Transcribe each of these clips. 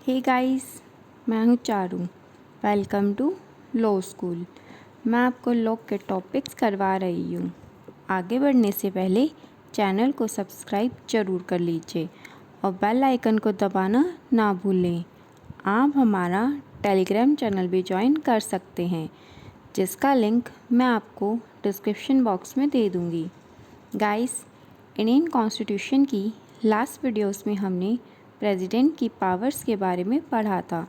हे guys, मैं हूँ Charu. Welcome to law school. मैं आपको लॉ के टॉपिक्स करवा रही हूँ। आगे बढ़ने से पहले चैनल को सब्सक्राइब ज़रूर कर लीजिए और बेल आइकन को दबाना ना भूलें। आप हमारा टेलीग्राम चैनल भी ज्वाइन कर सकते हैं, जिसका लिंक मैं आपको डिस्क्रिप्शन बॉक्स में दे दूँगी। गाइस, इंडियन कॉन्स्टिट्यूशन की लास्ट वीडियोस में हमने प्रेसिडेंट की पावर्स के बारे में पढ़ा था।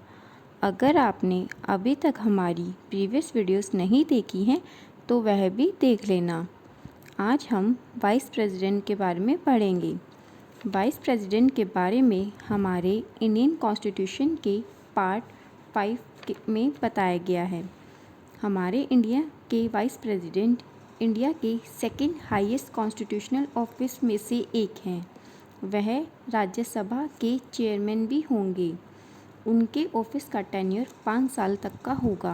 अगर आपने अभी तक हमारी प्रीवियस वीडियोस नहीं देखी हैं तो वह भी देख लेना। आज हम वाइस प्रेसिडेंट के बारे में पढ़ेंगे। वाइस प्रेसिडेंट के बारे में हमारे इंडियन कॉन्स्टिट्यूशन के पार्ट 5 में बताया गया है। हमारे इंडिया के वाइस प्रेसिडेंट इंडिया के सेकंड हाईएस्ट कॉन्स्टिट्यूशनल ऑफिस में से एक हैं। वह राज्यसभा के चेयरमैन भी होंगे। उनके ऑफिस का टेन्योर 5 साल तक का होगा,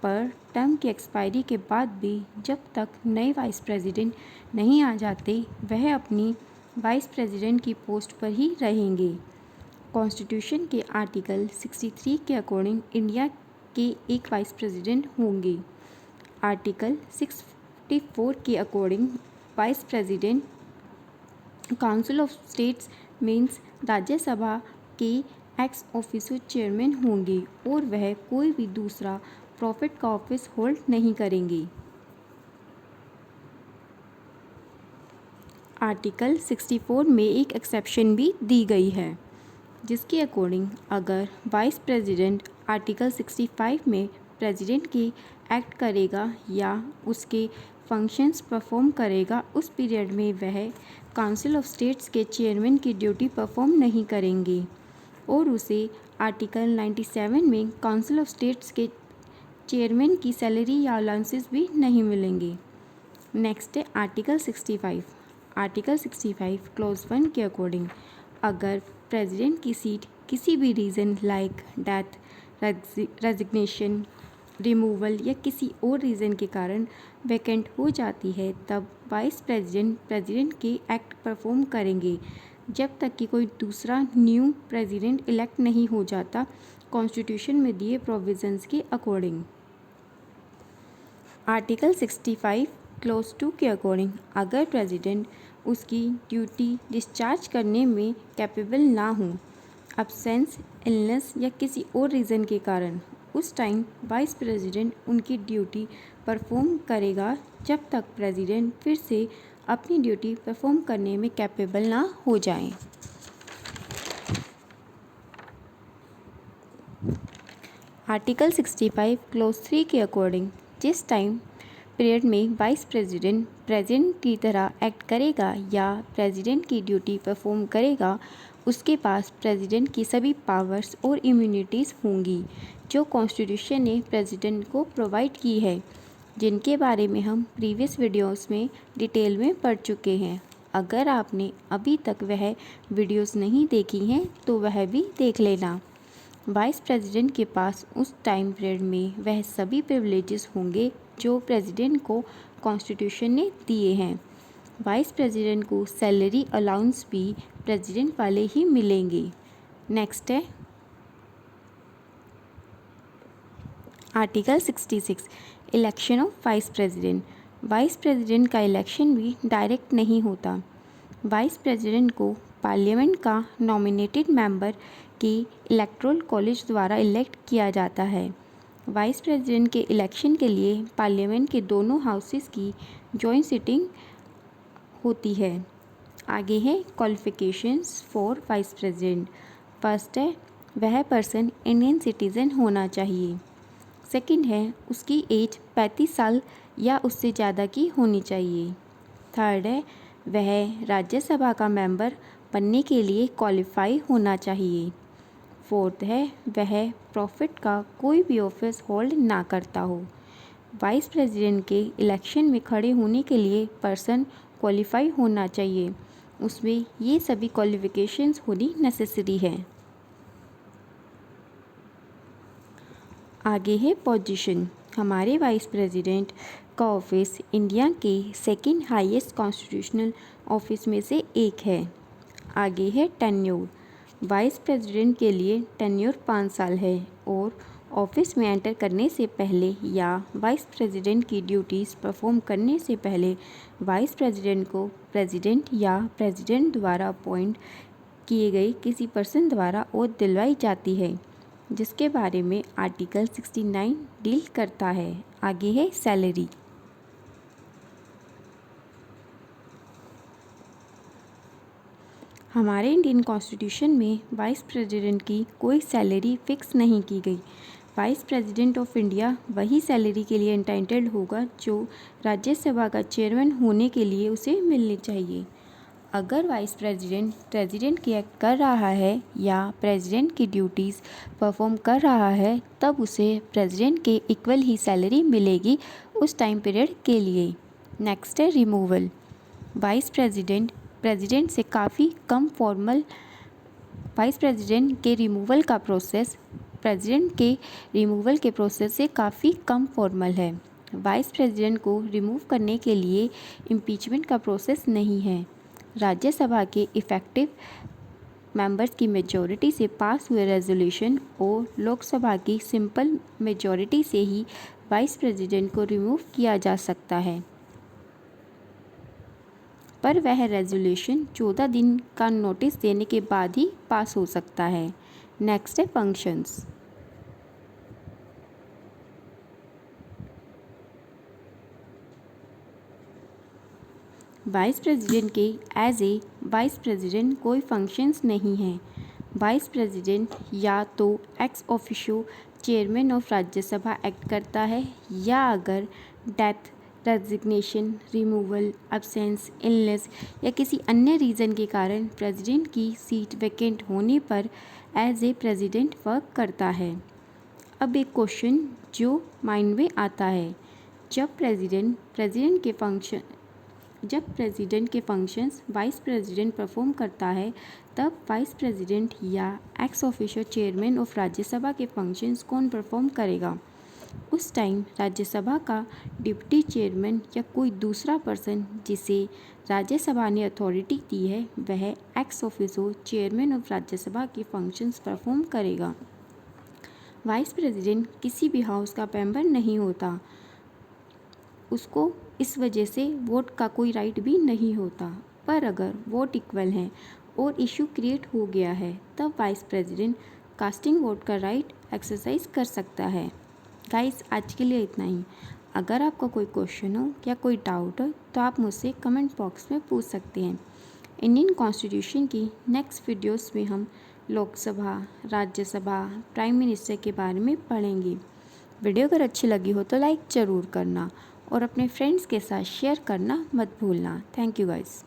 पर टर्म की एक्सपायरी के बाद भी जब तक नए वाइस प्रेसिडेंट नहीं आ जाते वह अपनी वाइस प्रेसिडेंट की पोस्ट पर ही रहेंगे। कॉन्स्टिट्यूशन के आर्टिकल 63 के अकॉर्डिंग इंडिया के एक वाइस प्रेसिडेंट होंगे। आर्टिकल 64 के according vice president council of states means Rajya Sabha के एक्स ऑफिसो चेयरमैन होंगे और वह कोई भी दूसरा प्रॉफिट का ऑफिस होल्ड नहीं करेंगे। आर्टिकल 64 में एक एक्सेप्शन भी दी गई है, जिसके अकॉर्डिंग अगर वाइस प्रेसिडेंट आर्टिकल 65 में प्रेसिडेंट की एक्ट करेगा या उसके फंक्शंस परफॉर्म करेगा, उस पीरियड में वह काउंसिल ऑफ स्टेट्स के चेयरमैन की ड्यूटी परफॉर्म नहीं करेंगे और उसे आर्टिकल 97 में काउंसिल ऑफ स्टेट्स के चेयरमैन की सैलरी या अलाउंसेस भी नहीं मिलेंगे। नेक्स्ट है आर्टिकल 65। आर्टिकल 65 क्लॉज 1 के अकॉर्डिंग अगर प्रेसिडेंट की सीट किसी भी reason like death, resignation, removal या किसी और रीज़न के कारण वैकेंट हो जाती है, तब वाइस प्रेसिडेंट प्रेसिडेंट के एक्ट परफॉर्म करेंगे जब तक कि कोई दूसरा न्यू प्रेसिडेंट इलेक्ट नहीं हो जाता कॉन्स्टिट्यूशन में दिए प्रोविजंस के अकॉर्डिंग। आर्टिकल 65 क्लॉज 2 के अकॉर्डिंग अगर प्रेसिडेंट उसकी ड्यूटी डिस्चार्ज करने में कैपेबल ना हो, अब्सेंस, इलनेस या किसी और रीज़न के कारण, उस टाइम वाइस प्रेसिडेंट उनकी ड्यूटी परफॉर्म करेगा जब तक प्रेसिडेंट फिर से अपनी ड्यूटी परफॉर्म करने में कैपेबल ना हो जाएं। आर्टिकल 65 क्लॉज 3 के अकॉर्डिंग जिस टाइम पीरियड में वाइस प्रेसिडेंट प्रेसिडेंट की तरह एक्ट करेगा या प्रेसिडेंट की ड्यूटी परफॉर्म करेगा, उसके पास प्रेसिडेंट की सभी पावर्स और इम्यूनिटीज़ होंगी जो कॉन्स्टिट्यूशन ने प्रेसिडेंट को प्रोवाइड की है, जिनके बारे में हम प्रीवियस वीडियोस में डिटेल में पढ़ चुके हैं। अगर आपने अभी तक वह वीडियोस नहीं देखी हैं तो वह भी देख लेना। वाइस प्रेसिडेंट के पास उस टाइम पीरियड में वह सभी प्रिविलेजेस होंगे जो प्रेसिडेंट को कॉन्स्टिट्यूशन ने दिए हैं। वाइस प्रेसिडेंट को सैलरी अलाउंस भी प्रेसिडेंट वाले ही मिलेंगे। नेक्स्ट है article 66 election of vice president. Vice president का इलेक्शन भी डायरेक्ट नहीं होता। वाइस प्रेसिडेंट को पार्लियामेंट का नॉमिनेटेड मेंबर के इलेक्टोरल कॉलेज द्वारा इलेक्ट किया जाता है। वाइस प्रेसिडेंट के इलेक्शन के लिए पार्लियामेंट के दोनों हाउसेस की जॉइंट सिटिंग होती है। आगे है qualifications for vice president. First है वह पर्सन इंडियन सिटीज़न होना चाहिए। सेकंड है उसकी एज 35 साल या उससे ज़्यादा की होनी चाहिए। थर्ड है वह राज्यसभा का मेंबर बनने के लिए क्वालिफाई होना चाहिए। फोर्थ है वह प्रॉफिट का कोई भी ऑफिस होल्ड ना करता हो। वाइस प्रेसिडेंट के इलेक्शन में खड़े होने के लिए पर्सन क्वालिफाई होना चाहिए, उसमें ये सभी क्वालिफिकेशंस होनी नेसेसरी है। आगे है पोजीशन। हमारे वाइस प्रेसिडेंट का ऑफिस इंडिया के सेकंड हाईएस्ट कॉन्स्टिट्यूशनल ऑफिस में से एक है। आगे है टेन्योर। वाइस प्रेसिडेंट के लिए टेन्योर 5 साल है और ऑफिस में एंटर करने से पहले या वाइस प्रेसिडेंट की ड्यूटीज़ परफॉर्म करने से पहले वाइस प्रेसिडेंट को प्रेसिडेंट या प्रेसिडेंट द्वारा अपॉइंट किए गए किसी पर्सन द्वारा ओथ दिलवाई जाती है, जिसके बारे में आर्टिकल 69 डील करता है। आगे है सैलरी। हमारे इंडियन कॉन्स्टिट्यूशन में वाइस प्रेसिडेंट की कोई सैलरी फिक्स नहीं की गई। वाइस प्रेसिडेंट ऑफ इंडिया वही सैलरी के लिए एंटाइटल्ड होगा जो राज्यसभा का चेयरमैन होने के लिए उसे मिलनी चाहिए। अगर वाइस प्रेसिडेंट प्रेसिडेंट की एक्ट कर रहा है या प्रेसिडेंट की ड्यूटीज़ परफॉर्म कर रहा है, तब उसे प्रेसिडेंट के इक्वल ही सैलरी मिलेगी उस टाइम पीरियड के लिए। नेक्स्ट है रिमूवल। वाइस प्रेसिडेंट प्रेसिडेंट से काफ़ी कम फॉर्मल वाइस प्रेसिडेंट के रिमूवल का प्रोसेस प्रेसिडेंट के रिमूवल के प्रोसेस से काफ़ी कम फॉर्मल है। वाइस प्रेसिडेंट को रिमूव करने के लिए इम्पीचमेंट का प्रोसेस नहीं है। राज्यसभा के इफ़ेक्टिव मेंबर्स की मेजॉरिटी से पास हुए रेजोल्यूशन और लोकसभा की सिंपल मेजॉरिटी से ही वाइस प्रेसिडेंट को रिमूव किया जा सकता है, पर वह रेजोल्यूशन 14 दिन का नोटिस देने के बाद ही पास हो सकता है। नेक्स्ट है फंक्शंस। वाइस प्रेसिडेंट के एज ए वाइस प्रेसिडेंट कोई फंक्शंस नहीं हैं। वाइस प्रेसिडेंट या तो ex officio chairman of Rajya Sabha act करता है, या अगर death, resignation, removal, absence, illness या किसी अन्य रीज़न के कारण प्रेसिडेंट की सीट वैकेंट होने पर एज ए प्रेसिडेंट वर्क करता है। अब एक क्वेश्चन जो माइंड में आता है, जब प्रेसिडेंट के फंक्शंस वाइस प्रेसिडेंट परफॉर्म करता है, तब वाइस प्रेसिडेंट या ex officio chairman of Rajya Sabha के फंक्शंस कौन परफॉर्म करेगा? उस टाइम राज्यसभा का डिप्टी चेयरमैन या कोई दूसरा पर्सन जिसे राज्यसभा ने अथॉरिटी दी है, वह ex officio chairman of Rajya Sabha के फंक्शंस परफॉर्म करेगा। वाइस प्रेसिडेंट किसी भी हाउस का मेंबर नहीं होता, उसको इस वजह से वोट का कोई राइट भी नहीं होता, पर अगर वोट इक्वल हैं और इशू क्रिएट हो गया है, तब वाइस प्रेसिडेंट कास्टिंग वोट का राइट एक्सरसाइज कर सकता है। गाइस, आज के लिए इतना ही। अगर आपका कोई क्वेश्चन हो या कोई डाउट हो तो आप मुझसे कमेंट बॉक्स में पूछ सकते हैं। इंडियन कॉन्स्टिट्यूशन की नेक्स्ट वीडियोस में हम लोकसभा, राज्यसभा, प्राइम मिनिस्टर के बारे में पढ़ेंगे। वीडियो अगर अच्छी लगी हो तो लाइक ज़रूर करना और अपने फ्रेंड्स के साथ शेयर करना मत भूलना। Thank you guys.